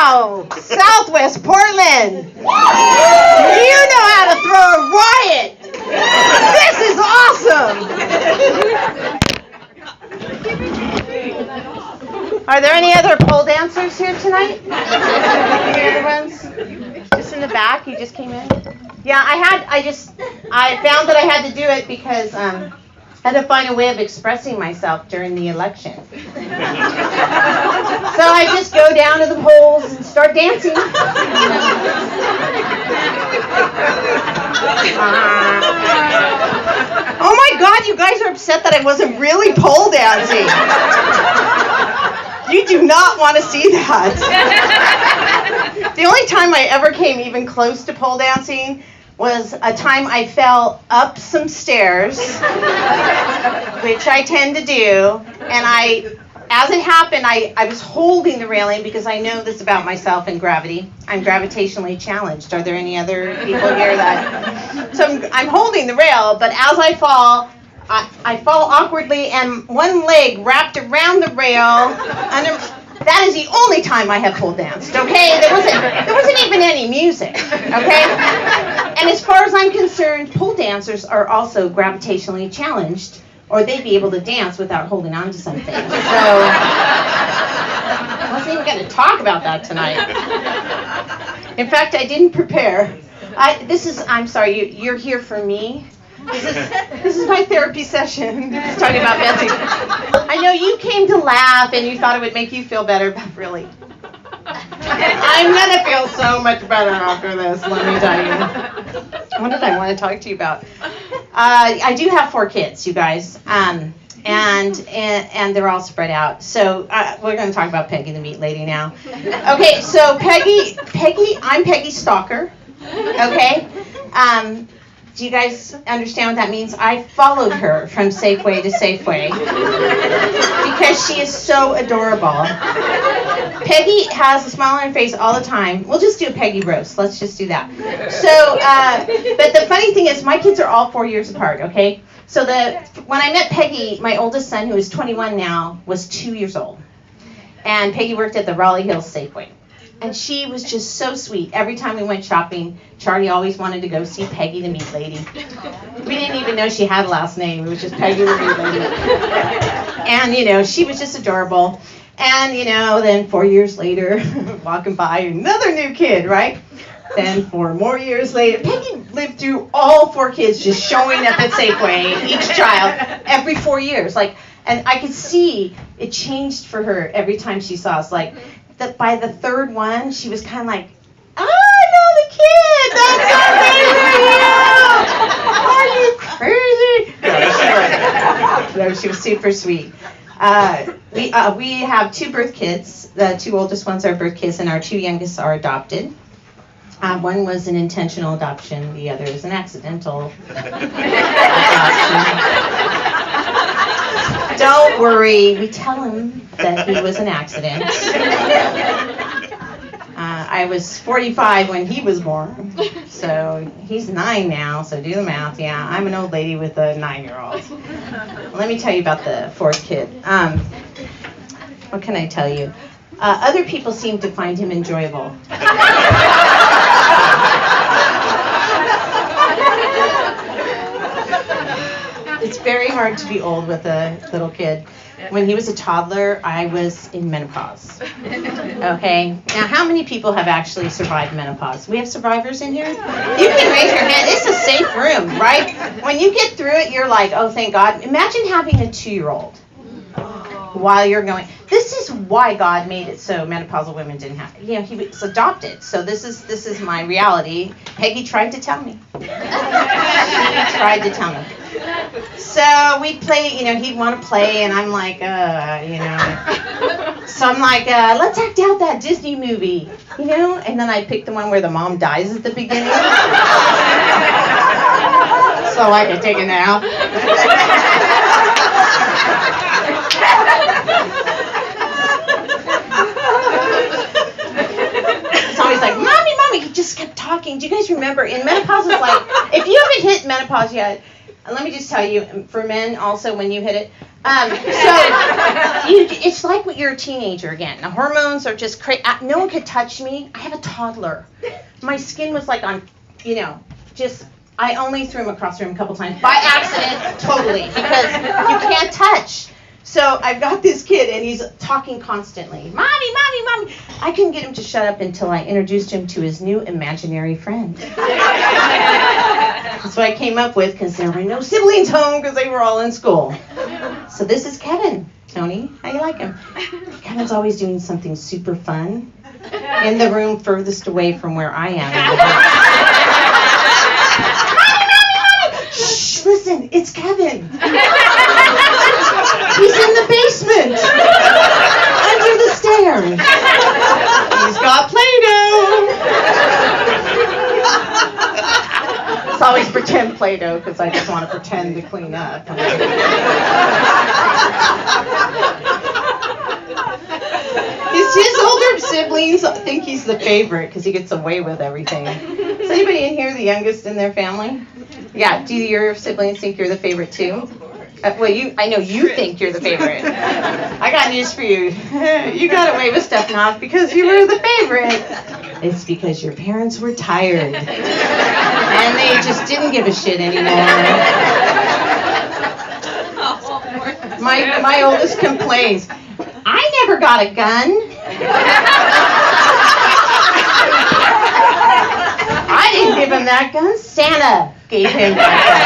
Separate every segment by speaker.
Speaker 1: Wow! Southwest Portland! You know how to throw a riot! This is awesome! Are there any other pole dancers here tonight? Any other ones? Just in the back? You just came in? Yeah, I found that I had to do it because I had to find a way of expressing myself during the election. So I just go down to the polls and start dancing. Oh my God, you guys are upset that I wasn't really pole dancing. You do not want to see that. The only time I ever came even close to pole dancing was a time I fell up some stairs, which I tend to do, and as it happened, I was holding the railing because I know this about myself and gravity. I'm gravitationally challenged. Are there any other people here that? So I'm holding the rail, but as I fall, I fall awkwardly, and one leg wrapped around the rail. That is the only time I have pole danced, okay? There wasn't even any music, okay? And as far as I'm concerned, pole dancers are also gravitationally challenged, or they'd be able to dance without holding on to something. So I wasn't even going to talk about that tonight. In fact, I didn't prepare. I'm sorry, you're here for me. This is my therapy session. Just talking about Betsy. I know you came to laugh and you thought it would make you feel better, but really, I'm gonna feel so much better after this. Let me tell you. What did I want to talk to you about? I do have 4 kids, you guys, and they're all spread out. So we're going to talk about Peggy, the meat lady, now. Okay, so Peggy, I'm Peggy Stalker. Okay. Do you guys understand what that means? I followed her from Safeway to Safeway because she is so adorable. Peggy has a smile on her face all the time. We'll just do a Peggy roast. Let's just do that. So, but the funny thing is, my kids are all 4 years apart, okay? So when I met Peggy, my oldest son, who is 21 now, was 2 years old. And Peggy worked at the Raleigh Hills Safeway. And she was just so sweet. Every time we went shopping, Charlie always wanted to go see Peggy the meat lady. We didn't even know she had a last name. It was just Peggy the meat lady. And, she was just adorable. And, then 4 years later, walking by, another new kid, right? Then 4 more years later, Peggy lived through all 4 kids just showing up at Safeway, each child, every 4 years. And I could see it changed for her every time she saw us. That by the 3rd one, she was kind of like, I know the kid. That's so crazy. Are you crazy? No, she was super sweet. We have 2 birth kids. The 2 oldest ones are birth kids, and our 2 youngest are adopted. One was an intentional adoption. The other is an accidental adoption. Don't worry, we tell him that he was an accident. I was 45 when he was born, so he's 9 now, so do the math. Yeah, I'm an old lady with a 9-year-old. Let me tell you about the 4th kid. What can I tell you? Other people seem to find him enjoyable. It's very hard to be old with a little kid. When he was a toddler, I was in menopause. Okay? Now, how many people have actually survived menopause? We have survivors in here? You can raise your hand. It's a safe room, right? When you get through it, you're like, oh, thank God. Imagine having a 2-year-old while you're going. This is why God made it so menopausal women didn't have it. He was adopted. So this is my reality. Peggy tried to tell me. She tried to tell me. So we'd play, he'd want to play, and I'm like, So I'm like, let's act out that Disney movie, And then I picked the one where the mom dies at the beginning. So I could take a nap. It's always like, Mommy, he just kept talking. Do you guys remember? In menopause, it's like, if you haven't hit menopause yet, and let me just tell you, for men also, when you hit it, It's like when you're a teenager again. The hormones are just crazy. No one could touch me. I have a toddler. My skin was like on, I only threw him across the room a couple times by accident, totally, because you can't touch. So I've got this kid, and he's talking constantly. Mommy, mommy, mommy. I couldn't get him to shut up until I introduced him to his new imaginary friend. That's what I came up with, because there were no siblings home because they were all in school. So this is Kevin. Tony, how you like him? Kevin's always doing something super fun in the room furthest away from where I am. Shh, listen, it's Kevin. He's in the basement, under the stairs. He's got Play-Doh. It's always pretend Play-Doh because I just want to pretend to clean up. His older siblings think he's the favorite because he gets away with everything. Is anybody in here the youngest in their family? Yeah, do your siblings think you're the favorite too? I know you think you're the favorite. I got news for you. You got away with stuff not because you were the favorite. It's because your parents were tired. And they just didn't give a shit anymore. My oldest complains, I never got a gun. I didn't give him that gun. Santa gave him that gun.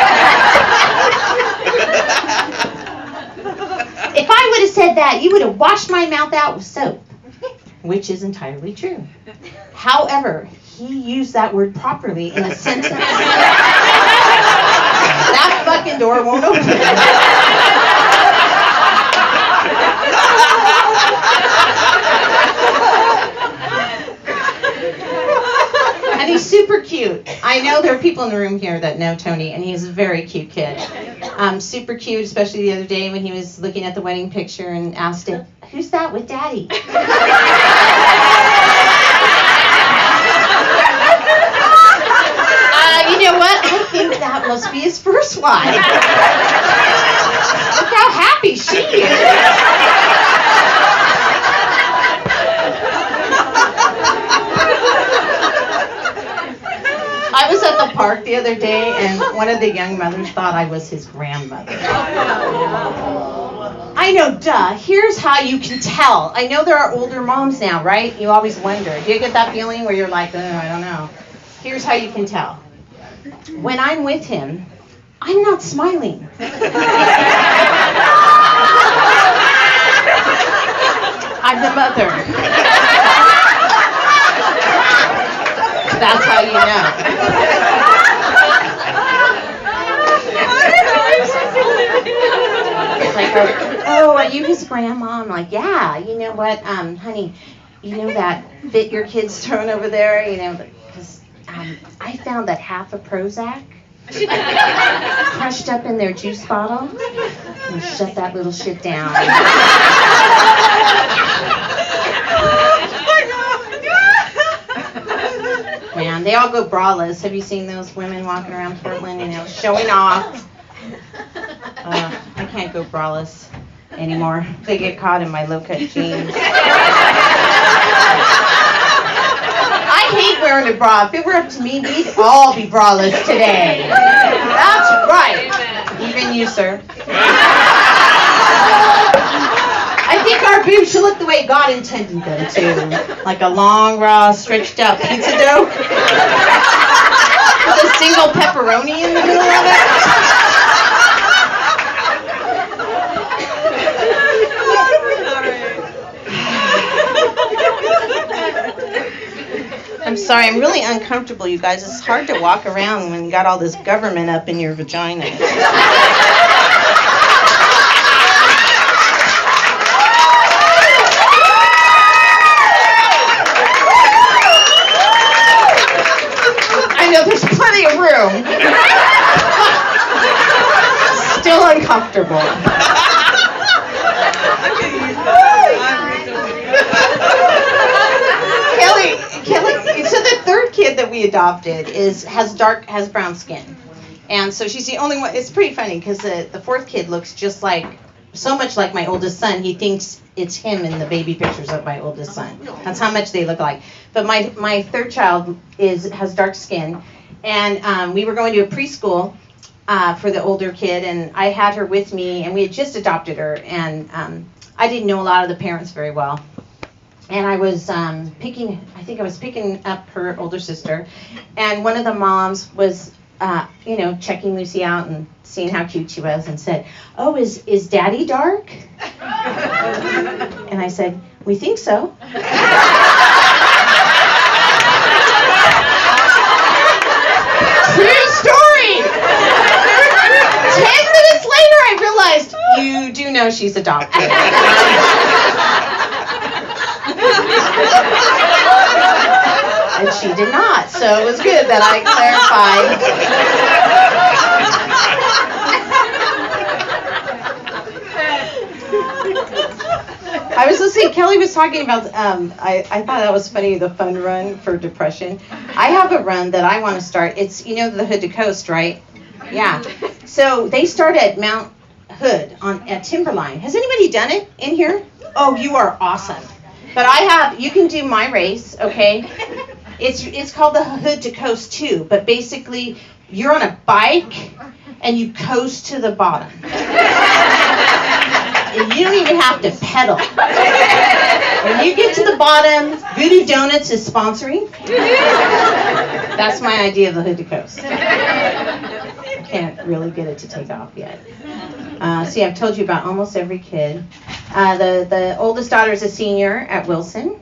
Speaker 1: If I would have said that, you would have washed my mouth out with soap, which is entirely true. However, he used that word properly in a sentence. That fucking door won't open. And he's super cute. I know there are people in the room here that know Tony, and he's a very cute kid. Super cute, especially the other day when he was looking at the wedding picture and asked him, "Who's that with Daddy?" You know what? I think that must be his first wife. Look how happy she is. I was at the park the other day, and one of the young mothers thought I was his grandmother. I know, duh. Here's how you can tell. I know there are older moms now, right? You always wonder. Do you get that feeling where you're like, I don't know. Here's how you can tell. When I'm with him, I'm not smiling. I'm the mother. That's how you know. It's like, oh, are you his grandma? I'm like, yeah. You know what, honey, you know that fit your kid's throwing over there? Because I found that half a Prozac crushed up in their juice bottle. And shut that little shit down. Man, they all go braless. Have you seen those women walking around Portland, showing off? I can't go braless anymore. They get caught in my low-cut jeans. I hate wearing a bra. If it were up to me, we'd all be braless today. That's right. Even you, sir. I think our boobs should look the way God intended them to. Like a long, raw, stretched out pizza dough. With a single pepperoni in the middle of it. I'm sorry, I'm really uncomfortable, you guys. It's hard to walk around when you got all this government up in your vagina. I know there's plenty of room. Still uncomfortable. Kelly, so the third kid that we adopted has brown skin, and so she's the only one. It's pretty funny because the fourth kid looks just like so much like my oldest son, he thinks it's him in the baby pictures of my oldest son. That's how much they look like. But my third child has dark skin, and we were going to a preschool for the older kid, and I had her with me, and we had just adopted her, and I didn't know a lot of the parents very well. And I was picking up her older sister, and one of the moms was, checking Lucy out and seeing how cute she was, and said, "Oh, is Daddy dark?" And I said, "We think so." True story. 10 minutes later, I realized you do know she's adopted. And she did not, so it was good that I clarified. I was listening, Kelly was talking about, I thought that was funny, the fun run for depression. I have a run that I want to start. It's, the Hood to Coast, right? Yeah. So they start at Mount Hood at Timberline. Has anybody done it in here? Oh, you are awesome. But you can do my race, okay? It's called the Hood to Coast 2, but basically you're on a bike and you coast to the bottom. And you don't even have to pedal. When you get to the bottom, Voodoo Donuts is sponsoring. That's my idea of the Hood to Coast. Can't really get it to take off yet. See, I've told you about almost every kid. The oldest daughter is a senior at Wilson.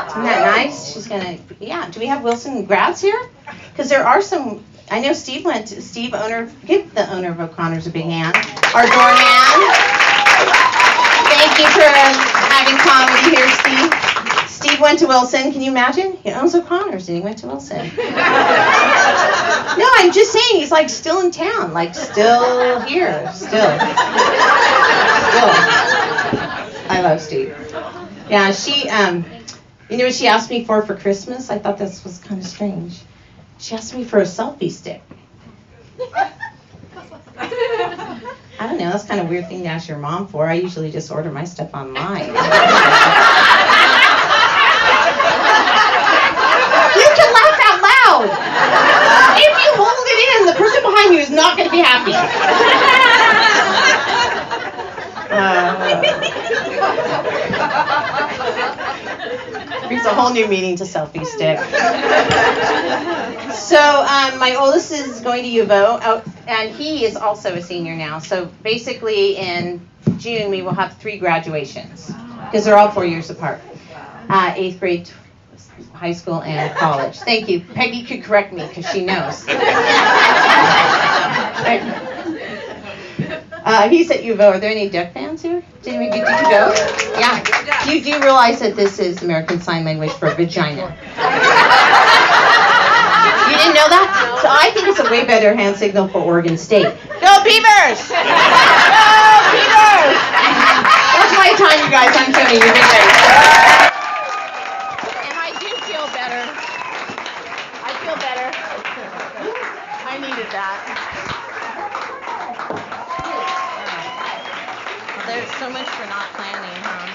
Speaker 1: Isn't that nice? She's gonna, do we have Wilson grads here? Because there are some, I know Steve give the owner of O'Connor's a big hand. Our doorman. Thank you for having comedy here, Steve. Steve went to Wilson. Can you imagine? He owns O'Connor's and he went to Wilson. No, I'm just saying, he's like still in town, like still here, still. I love Steve. Yeah, she, what she asked me for Christmas? I thought this was kind of strange. She asked me for a selfie stick. I don't know, that's kind of a weird thing to ask your mom for. I usually just order my stuff online. You can laugh out loud. If you hold it in, the person behind you is not going to be happy. Brings a whole new meaning to selfie stick. So my oldest is going to U of O, and he is also a senior now. So basically in June we will have 3 graduations, because they're all 4 years apart. 8th grade, high school, and college. Thank you. Peggy could correct me because she knows. He's at U of O. Are there any Duck fans here? Did you go? Yeah. You do realize that this is American Sign Language for vagina. You didn't know that? So I think it's a way better hand signal for Oregon State. Go Beavers! Go Beavers! That's my time, you guys. I'm Tony. You're big guys. And I do feel better. I feel better. I needed that. There's so much for not planning, huh?